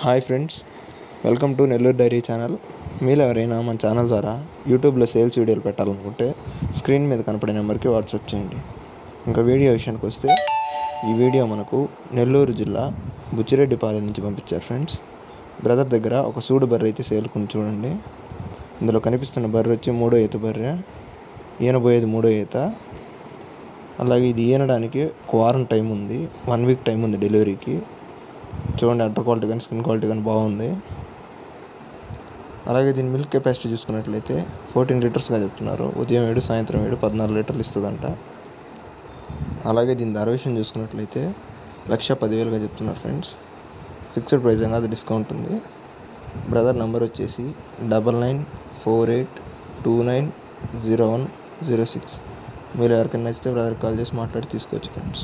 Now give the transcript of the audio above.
Hi friends, welcome to Nellore dairy channel. మీరు ఎవరైనా మన ఛానల్ ద్వారా యూట్యూబ్లో సేల్స్ వీడియోలు పెట్టాలనుకుంటే స్క్రీన్ మీద కనపడే నెంబర్కి వాట్సాప్ చేయండి. ఇంకా వీడియో విషయానికి వస్తే ఈ వీడియో మనకు నెల్లూరు జిల్లా బుచ్చిరెడ్డిపాలెం నుంచి పంపించారు ఫ్రెండ్స్. బ్రదర్ దగ్గర ఒక సూడు బర్రె అయితే సేల్కుంది చూడండి. ఇందులో కనిపిస్తున్న బర్రె వచ్చి 3వ ఈత బర్రె, ఈనబోయేది 3వ ఈత. అలాగే ఇది ఈనడానికి ఒక వారం టైం ఉంది, 1 వీక్ టైం ఉంది డెలివరీకి. చూడండి, అట్టర్ క్వాలిటీ కానీ స్కిన్ క్వాలిటీ కానీ బాగుంది. అలాగే దీని మిల్క్ కెపాసిటీ చూసుకున్నట్లయితే 14 లీటర్స్గా చెప్తున్నారు. ఉదయం 7, సాయంత్రం 7, 14 లీటర్లు ఇస్తుందంట. అలాగే దీని ధర విషయం చూసుకున్నట్లయితే 1,10,000గా చెప్తున్నారు ఫ్రెండ్స్. ఫిక్స్డ్ ప్రైస్ కాదు, డిస్కౌంట్ ఉంది. బ్రదర్ నెంబర్ వచ్చేసి 9948290106. మీరు ఎవరికైనా నచ్చితే బ్రదర్కి కాల్ చేసి మాట్లాడి తీసుకోవచ్చు ఫ్రెండ్స్.